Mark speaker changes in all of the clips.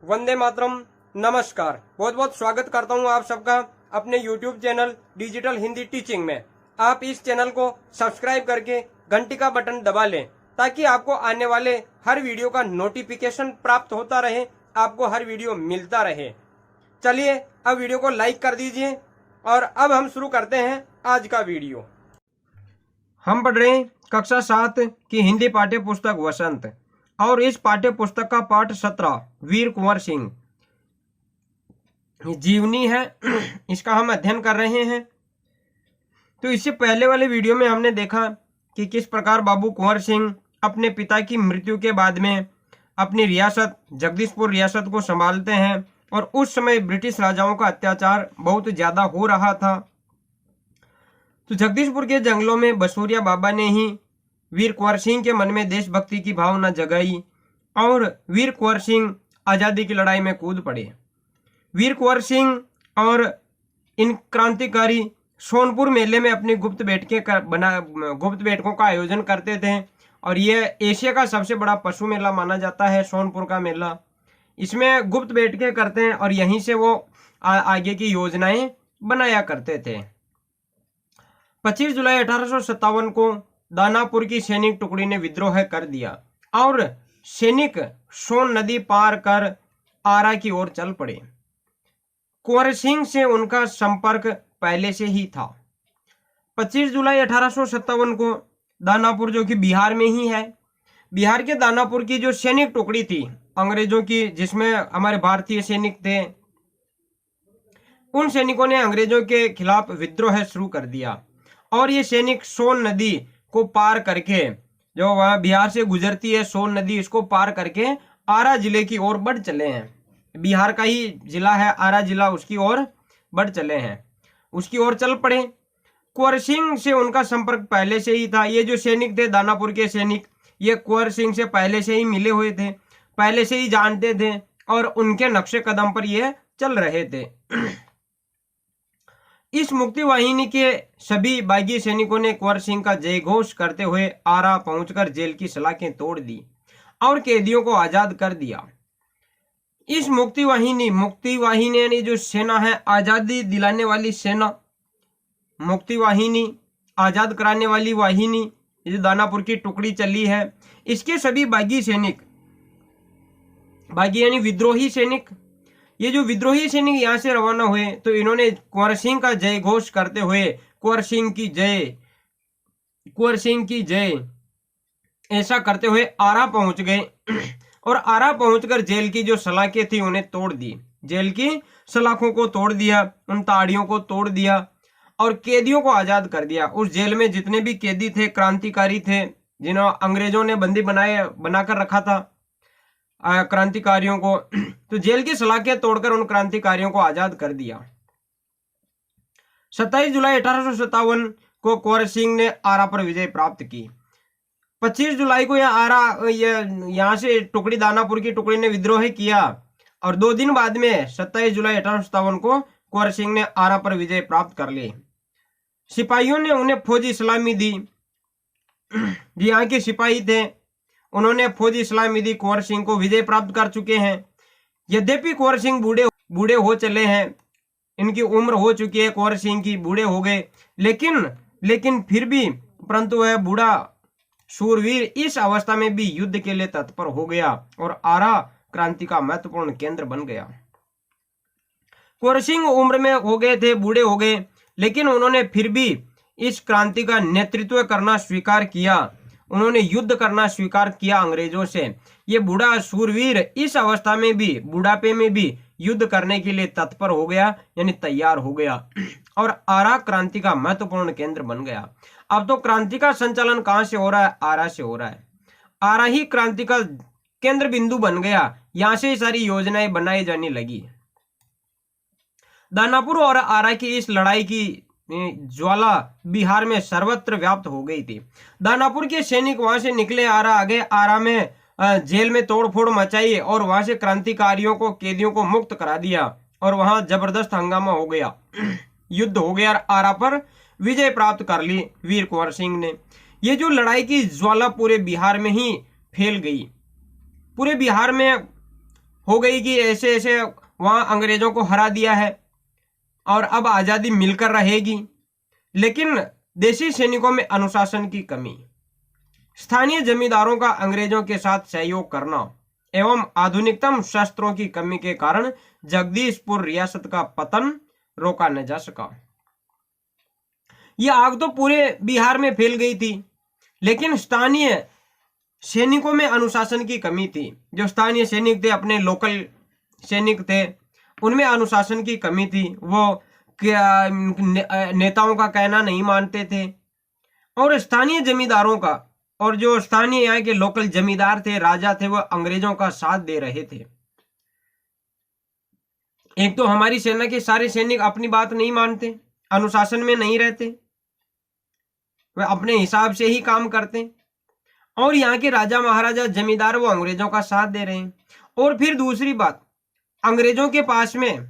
Speaker 1: वंदे मातरम। नमस्कार, बहुत बहुत स्वागत करता हूं आप सबका अपने YouTube channel digital Hindi teaching में। आप इस चैनल को सब्सक्राइब करके घंटी का बटन दबा लें ताकि आपको आने वाले हर वीडियो का नोटिफिकेशन प्राप्त होता रहे, आपको हर वीडियो मिलता रहे। चलिए अब वीडियो को लाइक कर दीजिए और अब हम शुरू करते हैं आज का वीडियो। हम पढ़ रहे हैं कक्षा 7 की हिंदी पाठ्य पुस्तक वसंत और इस पाठ्य पुस्तक का पाठ 17 वीर कुंवर सिंह जीवनी है, इसका हम अध्ययन कर रहे हैं। तो इससे पहले वाले वीडियो में हमने देखा कि किस प्रकार बाबू कुंवर सिंह अपने पिता की मृत्यु के बाद में अपनी रियासत जगदीशपुर रियासत को संभालते हैं और उस समय ब्रिटिश राजाओं का अत्याचार बहुत ज्यादा हो रहा था। तो जगदीशपुर के जंगलों में बसोरिया बाबा ने ही वीर कुंवर सिंह के मन में देशभक्ति की भावना जगाई और वीर कुंवर सिंह आजादी की लड़ाई में कूद पड़े। वीर कुंवर सिंह और इन क्रांतिकारी सोनपुर मेले में अपनी गुप्त बैठकों का आयोजन करते थे और ये एशिया का सबसे बड़ा पशु मेला माना जाता है, सोनपुर का मेला। इसमें गुप्त बैठकें करते हैं और यहीं से वो आगे की योजनाएं बनाया करते थे। 25 जुलाई 1857 को दानापुर की सैनिक टुकड़ी ने विद्रोह कर दिया और सैनिक सोन नदी पार कर आरा की ओर चल पड़े। कुंवर सिंह से उनका संपर्क पहले से ही था। 25 जुलाई 1857 को दानापुर, जो कि बिहार में ही है, बिहार के दानापुर की जो सैनिक टुकड़ी थी अंग्रेजों की, जिसमें हमारे भारतीय सैनिक थे, उन सैनिकों ने अंग्रेजों के खिलाफ विद्रोह शुरू कर दिया और ये सैनिक सोन नदी को पार करके, जो वहां बिहार से गुजरती है सोन नदी, इसको पार करके आरा जिले की ओर बढ़ चले हैं। बिहार का ही जिला है आरा जिला, उसकी ओर बढ़ चले हैं, उसकी ओर चल पड़े। कुंवर सिंह से उनका संपर्क पहले से ही था। ये जो सैनिक थे दानापुर के सैनिक, ये कुंवर सिंह से पहले से ही मिले हुए थे, पहले से ही जानते थे और उनके नक्शे कदम पर ये चल रहे थे। इस मुक्ति वाहिनी के सभी बागी सैनिकों ने कुंवर सिंह का जय घोष करते हुए आरा पहुंचकर जेल की सलाखें तोड़ दी और कैदियों को आजाद कर दिया। इस मुक्ति वाहिनी यानी जो सेना है, आजादी दिलाने वाली सेना, मुक्ति वाहिनी, आजाद कराने वाली वाहिनी, जो दानापुर की टुकड़ी चली है, इसके सभी बागी सैनिक, बागी यानी विद्रोही सैनिक, ये जो विद्रोही सैनिक यहाँ से रवाना हुए तो इन्होंने कुंवर सिंह का जय घोष करते हुए कुंवर सिंह की जय, कुंवर सिंह की जय, ऐसा करते हुए आरा पहुंच गए और आरा पहुंचकर जेल की जो सलाखें थी उन्हें तोड़ दी, जेल की सलाखों को तोड़ दिया, उन ताड़ियों को तोड़ दिया और कैदियों को आजाद कर दिया। उस जेल में जितने भी कैदी थे, क्रांतिकारी थे, जिन्होंने अंग्रेजों ने बंदी बनाकर रखा था क्रांतिकारियों को, तो जेल की सलाखें तोड़कर उन क्रांतिकारियों को आजाद कर दिया। 27 जुलाई 1857 को कुंवर सिंह ने आरा पर विजय प्राप्त की। 25 जुलाई को यहाँ से टुकड़ी, दानापुर की टुकड़ी ने विद्रोह किया और 2 दिन बाद में 27 जुलाई 1857 को कुंवर सिंह ने आरा पर विजय प्राप्त कर ली। सिपाहियों ने उन्हें फौजी सलामी दी, जो यहाँ के सिपाही थे उन्होंने फौजी सलामी दी। कुंवर सिंह को विजय प्राप्त कर चुके हैं। यद्यपि कुंवर सिंह बूढ़े हो चले हैं, इनकी उम्र हो चुकी है, कुंवर सिंह की बूढ़े हो गए, लेकिन फिर भी परंतु वह बूढ़ा शूरवीर इस अवस्था में भी युद्ध के लिए तत्पर हो गया और आरा क्रांति का महत्वपूर्ण केंद्र बन गया। कुंवर सिंह उम्र में हो गए थे, बूढ़े हो गए, लेकिन उन्होंने फिर भी इस क्रांति का नेतृत्व करना स्वीकार किया, उन्होंने युद्ध करना स्वीकार किया अंग्रेजों से। ये बूढ़ा शूरवीर इस अवस्था में भी, बुढ़ापे में भी युद्ध करने के लिए तत्पर हो गया, यानी तैयार हो गया और आरा क्रांति का महत्वपूर्ण केंद्र बन गया। अब तो क्रांति का संचालन कहां से हो रहा है? आरा से हो रहा है। आरा ही क्रांति का केंद्र बिंदु बन गया, यहां से सारी योजनाएं बनाई जाने लगी। दानापुर और आरा की इस लड़ाई की ज्वाला बिहार में सर्वत्र व्याप्त हो गई थी। दानापुर के सैनिक वहां से निकले, आरा आ गए, आरा में जेल में तोड़फोड़ मचाई और वहां से क्रांतिकारियों को, कैदियों को मुक्त करा दिया और वहां जबरदस्त हंगामा हो गया, युद्ध हो गया और आरा पर विजय प्राप्त कर ली वीर कुंवर सिंह ने। ये जो लड़ाई की ज्वाला पूरे बिहार में ही फैल गई, पूरे बिहार में हो गई कि ऐसे ऐसे वहां अंग्रेजों को हरा दिया है और अब आजादी मिलकर रहेगी। लेकिन देशी सैनिकों में अनुशासन की कमी, स्थानीय जमींदारों का अंग्रेजों के साथ सहयोग करना एवं आधुनिकतम शस्त्रों की कमी के कारण जगदीशपुर रियासत का पतन रोका न जा सका। यह आग तो पूरे बिहार में फैल गई थी, लेकिन स्थानीय सैनिकों में अनुशासन की कमी थी। जो स्थानीय सैनिक थे, अपने लोकल सैनिक थे, उनमें अनुशासन की कमी थी। वो नेताओं का कहना नहीं मानते थे और स्थानीय जमींदारों का, और जो स्थानीय यहाँ के लोकल जमींदार थे, राजा थे, वो अंग्रेजों का साथ दे रहे थे। एक तो हमारी सेना के सारे सैनिक अपनी बात नहीं मानते, अनुशासन में नहीं रहते, वे अपने हिसाब से ही काम करते, और यहाँ के राजा महाराजा जमींदार वो अंग्रेजों का साथ दे रहे हैं। और फिर दूसरी बात, अंग्रेजों के पास में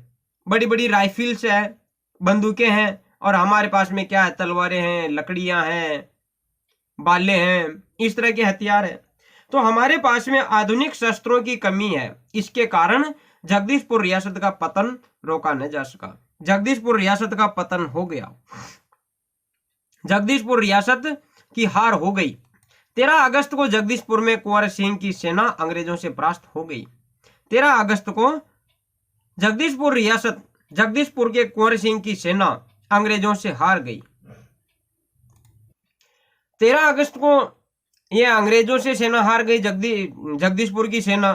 Speaker 1: बड़ी बड़ी राइफल्स है, बंदूकें हैं, और हमारे पास में क्या है, तलवारें हैं, लकड़ियां हैं, बाले हैं, इस तरह के हथियार है। तो हमारे पास में आधुनिक शस्त्रों की कमी है। इसके कारण जगदीशपुर रियासत का पतन रोका न जा सका। जगदीशपुर रियासत का पतन हो गया, जगदीशपुर रियासत की हार हो गई। 13 अगस्त को जगदीशपुर में कुंवर सिंह की सेना अंग्रेजों से परास्त हो गई। 13 अगस्त को जगदीशपुर रियासत, जगदीशपुर के कुंवर सिंह की सेना अंग्रेजों से हार गई। 13 अगस्त को यह अंग्रेजों से सेना हार गई, जगदीशपुर की सेना,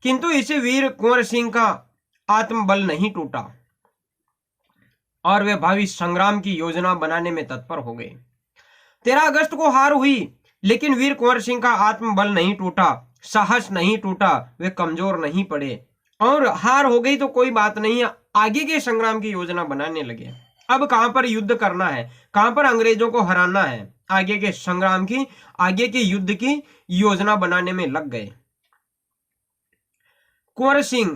Speaker 1: किंतु इसे वीर कुंवर सिंह का आत्मबल नहीं टूटा और वे भावी संग्राम की योजना बनाने में तत्पर हो गए। 13 अगस्त को हार हुई, लेकिन वीर कुंवर सिंह का आत्मबल नहीं टूटा, साहस नहीं टूटा, वे कमजोर नहीं पड़े। और हार हो गई तो कोई बात नहीं है, आगे के संग्राम की योजना बनाने लगे। अब कहां पर युद्ध करना है, कहां पर अंग्रेजों को हराना है, आगे के संग्राम की, आगे के युद्ध की योजना बनाने में लग गए। कुंवर सिंह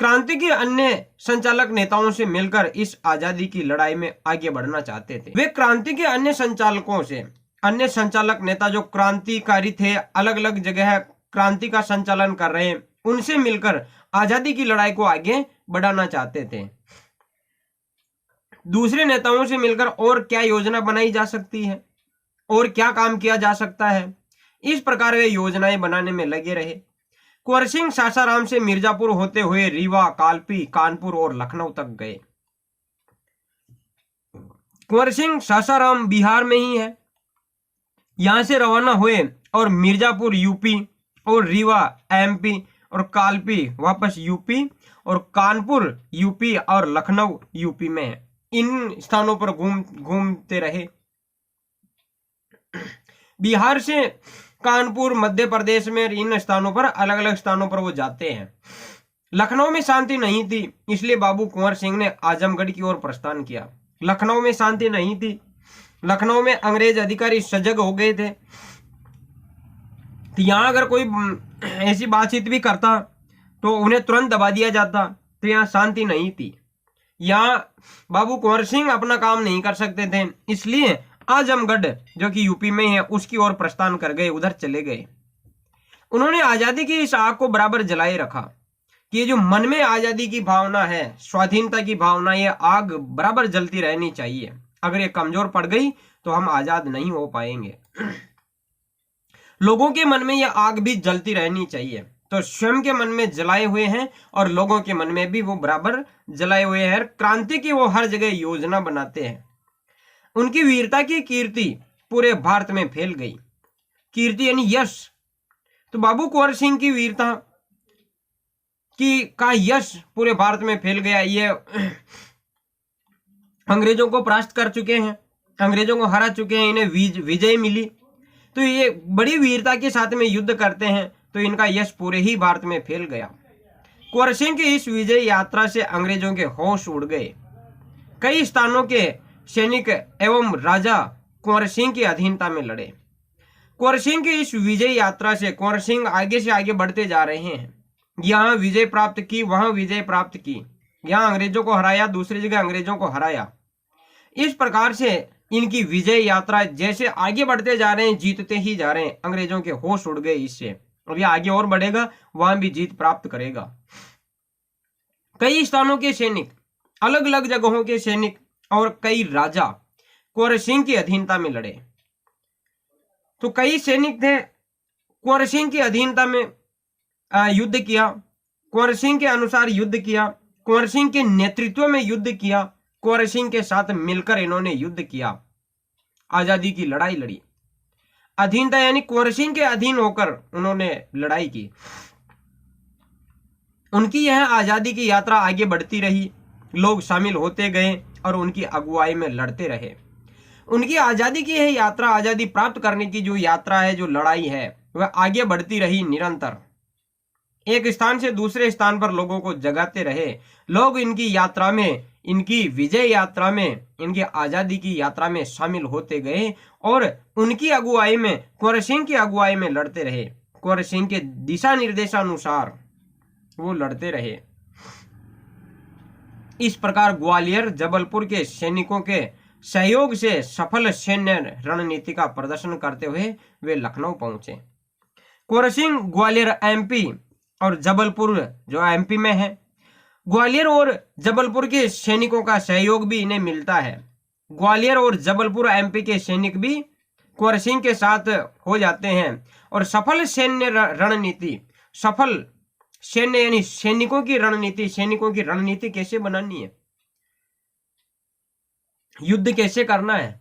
Speaker 1: क्रांति के अन्य संचालक नेताओं से मिलकर इस आजादी की लड़ाई में आगे बढ़ना चाहते थे। वे क्रांति के अन्य संचालकों से, अन्य संचालक नेता जो क्रांतिकारी थे, अलग अलग जगह क्रांति का संचालन कर रहे हैं, उनसे मिलकर आजादी की लड़ाई को आगे बढ़ाना चाहते थे। दूसरे नेताओं से मिलकर और क्या योजना बनाई जा सकती है और क्या काम किया जा सकता है, इस प्रकार वे योजनाएं बनाने में लगे रहे। कुंवर सिंह सासाराम से मिर्जापुर होते हुए रीवा, कालपी, कानपुर और लखनऊ तक गए। कुंवर सिंह सासाराम बिहार में ही है, यहां से रवाना हुए और मिर्जापुर यूपी और रीवा एमपी और कालपी वापस यूपी और कानपुर यूपी और लखनऊ यूपी में है। इन स्थानों पर घूमते रहे। बिहार से कानपुर, मध्य प्रदेश में, इन स्थानों पर, अलग अलग स्थानों पर वो जाते हैं। लखनऊ में शांति नहीं थी, इसलिए बाबू कुंवर सिंह ने आजमगढ़ की ओर प्रस्थान किया। लखनऊ में शांति नहीं थी, लखनऊ में अंग्रेज अधिकारी सजग हो गए थे। तो यहाँ अगर कोई ऐसी बातचीत भी करता तो उन्हें तुरंत दबा दिया जाता, तो यहाँ शांति नहीं थी। यहाँ बाबू कुंवर सिंह अपना काम नहीं कर सकते थे, इसलिए आजमगढ़ जो कि यूपी में है उसकी ओर प्रस्थान कर गए, उधर चले गए। उन्होंने आजादी की इस आग को बराबर जलाए रखा कि ये जो मन में आजादी की भावना है, स्वाधीनता की भावना, ये आग बराबर जलती रहनी चाहिए। अगर ये कमजोर पड़ गई तो हम आजाद नहीं हो पाएंगे। लोगों के मन में यह आग भी जलती रहनी चाहिए। तो स्वयं के मन में जलाए हुए हैं और लोगों के मन में भी वो बराबर जलाए हुए हैं। क्रांति की वो हर जगह योजना बनाते हैं। उनकी वीरता की कीर्ति पूरे भारत में फैल गई। कीर्ति यानी यश। तो बाबू कुंवर सिंह की वीरता का यश पूरे भारत में फैल गया। ये अंग्रेजों को परास्त कर चुके हैं, अंग्रेजों को हरा चुके हैं, इन्हें विजय मिली। तो ये बड़ी वीरता के साथ में युद्ध करते हैं, तो इनका यश पूरे ही भारत में फैल गया। कुंवर सिंह की इस विजय यात्रा से अंग्रेजों के होश उड़ गए। कई स्थानों के सैनिक एवं राजा कुंवर सिंह की अधीनता में लड़े। कुंवर सिंह की इस विजय यात्रा से कुंवर सिंह आगे से आगे बढ़ते जा रहे हैं। यहाँ विजय प्राप्त की, वहां विजय प्राप्त की, यहाँ अंग्रेजों को हराया, दूसरी जगह अंग्रेजों को हराया। इस प्रकार से इनकी विजय यात्रा जैसे आगे बढ़ते जा रहे हैं, जीतते ही जा रहे हैं। अंग्रेजों के होश उड़ गए इससे। अब ये आगे और बढ़ेगा, वहां भी जीत प्राप्त करेगा। कई स्थानों के सैनिक, अलग अलग जगहों के सैनिक और कई राजा कुंवर सिंह की अधीनता में लड़े। तो कई सैनिक थे, कुंवर सिंह की अधीनता में युद्ध किया, कुंवर सिंह के अनुसार युद्ध किया, कुंवर सिंह के नेतृत्व में युद्ध किया, कुंवर सिंह के साथ मिलकर इन्होंने युद्ध किया, आजादी की लड़ाई लड़ी। अधीनता यानी कुंवर सिंह के अधीन होकर उन्होंने लड़ाई की। उनकी यह आजादी की यात्रा आगे बढ़ती रही, लोग शामिल होते गए और उनकी अगुवाई में लड़ते रहे। उनकी आजादी की यह यात्रा, आजादी प्राप्त करने की जो यात्रा है, जो लड़ाई है, वह आगे बढ़ती रही निरंतर। एक स्थान से दूसरे स्थान पर लोगों को जगाते रहे। लोग इनकी यात्रा में, इनकी विजय यात्रा में, इनकी आजादी की यात्रा में शामिल होते गए और उनकी अगुवाई में, कुंवर सिंह की अगुवाई में लड़ते रहे। कुंवर सिंह के दिशा निर्देशानुसार वो लड़ते रहे। इस प्रकार ग्वालियर जबलपुर के सैनिकों के सहयोग से सफल सैन्य रणनीति का प्रदर्शन करते हुए वे लखनऊ पहुंचे। कुंवर सिंह ग्वालियर एमपी और जबलपुर जो एमपी में है, ग्वालियर और जबलपुर के सैनिकों का सहयोग भी इन्हें मिलता है। ग्वालियर और जबलपुर एमपी के सैनिक भी कुंवर सिंह के साथ हो जाते हैं और सफल सैन्य रणनीति, सफल सैन्य यानी सैनिकों की रणनीति कैसे बनानी है, युद्ध कैसे करना है,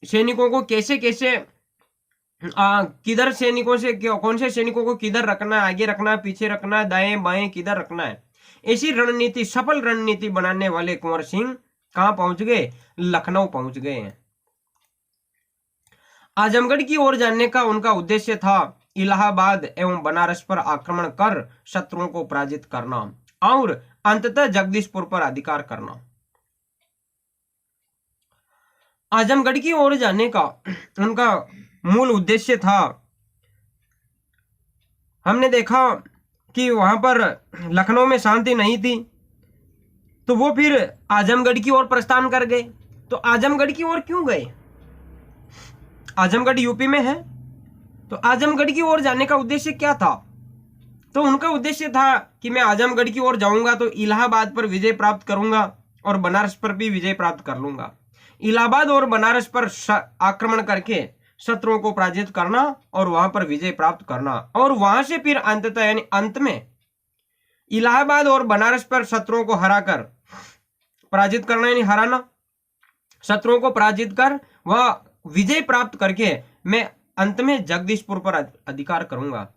Speaker 1: सैनिकों को कैसे कैसे किधर सैनिकों से कौन से सैनिकों को किधर रखना है, आगे रखना है, पीछे रखना है, दाएं बाएं किधर रखना है, ऐसी रणनीति, सफल रणनीति बनाने वाले कुंवर सिंह कहां पहुंच गए? लखनऊ पहुंच गए हैं। आजमगढ़ की ओर जाने का उनका उद्देश्य था इलाहाबाद एवं बनारस पर आक्रमण कर शत्रुओं को पराजित करना और अंततः जगदीशपुर पर अधिकार करना। आजमगढ़ की ओर जाने का उनका मूल उद्देश्य था। हमने देखा कि वहां पर लखनऊ में शांति नहीं थी, तो वो फिर आजमगढ़ की ओर प्रस्थान कर गए। तो आजमगढ़ की ओर क्यों गए? आजमगढ़ यूपी में है, तो आजमगढ़ की ओर जाने का उद्देश्य क्या था? तो उनका उद्देश्य था कि मैं आजमगढ़ की ओर जाऊंगा तो इलाहाबाद पर विजय प्राप्त करूंगा और बनारस पर भी विजय प्राप्त कर लूंगा। इलाहाबाद और बनारस पर आक्रमण करके शत्रुओं को पराजित करना और वहां पर विजय प्राप्त करना और वहां से फिर अंततः यानी अंत में इलाहाबाद और बनारस पर शत्रुओं को हराकर पराजित करना, यानी हराना, शत्रुओं को पराजित कर वह विजय प्राप्त करके मैं अंत में जगदीशपुर पर अधिकार करूंगा।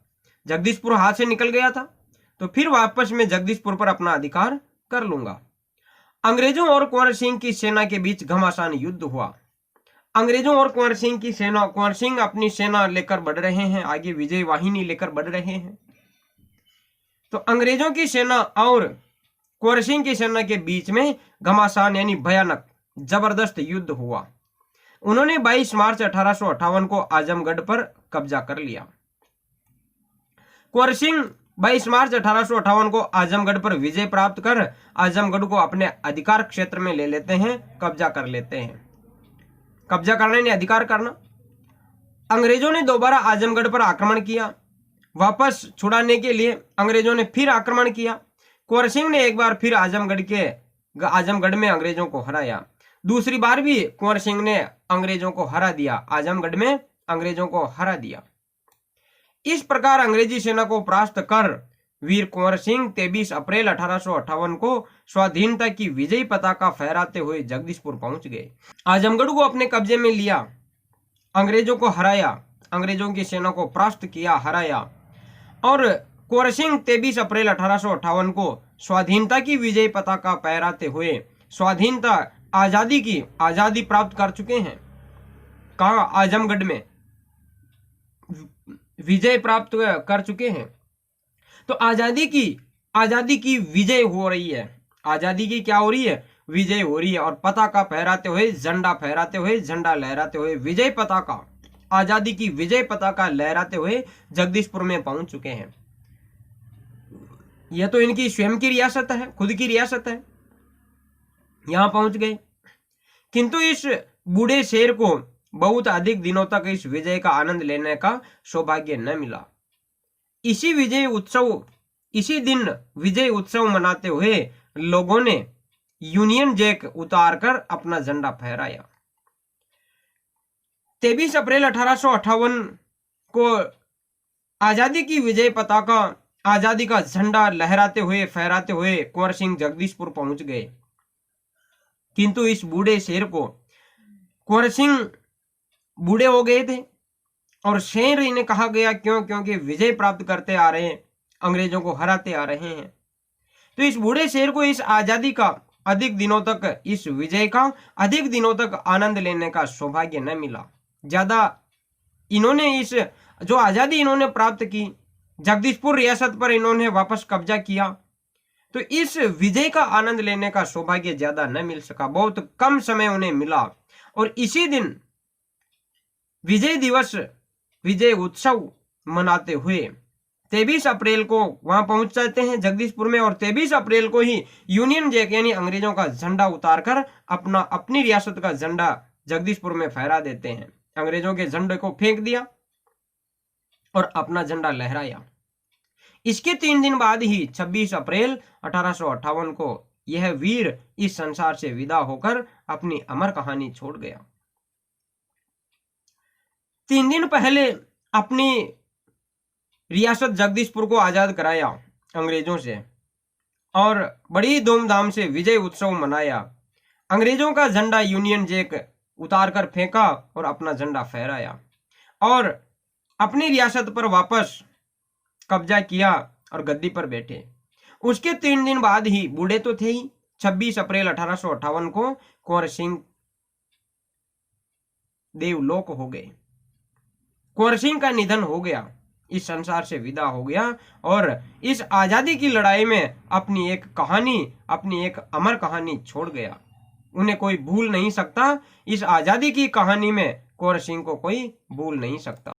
Speaker 1: जगदीशपुर हाथ से निकल गया था, तो फिर वापस मैं जगदीशपुर पर अपना अधिकार कर लूंगा। अंग्रेजों और कुंवर सिंह की सेना के बीच घमासान युद्ध हुआ। अंग्रेजों और कुंवर सिंह की सेना, कुंवर सिंह अपनी सेना लेकर बढ़ रहे हैं, आगे विजय वाहिनी लेकर बढ़ रहे हैं। तो अंग्रेजों की सेना और कुंवर सिंह की सेना के बीच में घमासान यानी भयानक जबरदस्त युद्ध हुआ। उन्होंने 22 मार्च 1858 को आजमगढ़ पर कब्जा कर लिया। कुंवर सिंह 22 मार्च 1858 को आजमगढ़ पर विजय प्राप्त कर आजमगढ़ को अपने अधिकार क्षेत्र में ले लेते हैं, कब्जा कर लेते हैं। कब्जा करना यानी अधिकार करना। अंग्रेजों ने दोबारा आजमगढ़ पर आक्रमण किया। वापस छुड़ाने के लिए अंग्रेजों ने फिर आक्रमण किया। कुंवर सिंह ने एक बार फिर आजमगढ़ में अंग्रेजों को हराया। दूसरी बार भी कुंवर सिंह ने अंग्रेजों को हरा दिया, आजमगढ़ में अंग्रेजों को हरा दिया। इस प्रकार अंग्रेजी सेना को परास्त कर वीर कुंवर सिंह 23 अप्रैल 1858 को स्वाधीनता की विजयी पताका फहराते हुए जगदीशपुर पहुंच गए। आजमगढ़ को अपने कब्जे में लिया, अंग्रेजों को हराया, अंग्रेजों की सेना को परास्त किया, हराया और कुंवर सिंह 23 अप्रैल 1858 को स्वाधीनता की विजयी पताका फहराते हुए स्वाधीनता, आजादी प्राप्त कर चुके हैं। कहा? आजमगढ़ में विजय प्राप्त कर चुके हैं। तो आजादी की विजय हो रही है। आजादी की क्या हो रही है? विजय हो रही है। और पताका फहराते हुए, झंडा फहराते हुए, झंडा लहराते हुए, विजय पताका, आजादी की विजय पताका लहराते हुए जगदीशपुर में पहुंच चुके हैं। यह तो इनकी स्वयं की रियासत है, खुद की रियासत है, यहां पहुंच गए। किंतु इस बूढ़े शेर को बहुत अधिक दिनों तक इस विजय का आनंद लेने का सौभाग्य न मिला। इसी दिन विजय उत्सव मनाते हुए लोगों ने यूनियन जैक उतारकर अपना झंडा फहराया। 23 अप्रैल 1858 को आजादी की विजय पताका, आजादी का झंडा लहराते हुए फहराते हुए कुंवर सिंह जगदीशपुर पहुंच गए। किंतु इस बूढ़े शेर को, कुंवर सिंह बूढ़े हो गए थे और शेर इन्हें कहा गया क्यों? क्योंकि विजय प्राप्त करते आ रहे हैं, अंग्रेजों को हराते आ रहे हैं। तो इस बूढ़े शेर को इस आजादी का अधिक दिनों तक, इस विजय का अधिक दिनों तक आनंद लेने का सौभाग्य न मिला। ज्यादा इन्होंने इस जो आजादी इन्होंने प्राप्त की, जगदीशपुर रियासत पर इन्होंने वापस कब्जा किया, तो इस विजय का आनंद लेने का सौभाग्य ज्यादा न मिल सका, बहुत कम समय उन्हें मिला। और इसी दिन विजय दिवस, विजय उत्सव मनाते हुए 23 अप्रैल को वहां पहुंच जाते हैं जगदीशपुर में, और 23 अप्रैल को ही यूनियन जैक यानी अंग्रेजों का झंडा उतारकर अपनी रियासत का झंडा जगदीशपुर में फहरा देते हैं। अंग्रेजों के झंडे को फेंक दिया और अपना झंडा लहराया। इसके 3 दिन बाद ही 26 अप्रैल 1858 को यह वीर इस संसार से विदा होकर अपनी अमर कहानी छोड़ गया। 3 दिन पहले अपनी रियासत जगदीशपुर को आजाद कराया अंग्रेजों से और बड़ी धूमधाम से विजय उत्सव मनाया। अंग्रेजों का झंडा यूनियन जैक उतारकर फेंका और अपना झंडा फहराया और अपनी रियासत पर वापस कब्जा किया और गद्दी पर बैठे। उसके 3 दिन बाद ही, बूढ़े तो थे ही, 26 अप्रैल 1858 को कुंवर सिंह देवलोक हो गए। कुंवर सिंह का निधन हो गया, इस संसार से विदा हो गया और इस आजादी की लड़ाई में अपनी एक कहानी, अपनी एक अमर कहानी छोड़ गया। उन्हें कोई भूल नहीं सकता, इस आजादी की कहानी में कुंवर सिंह को कोई भूल नहीं सकता।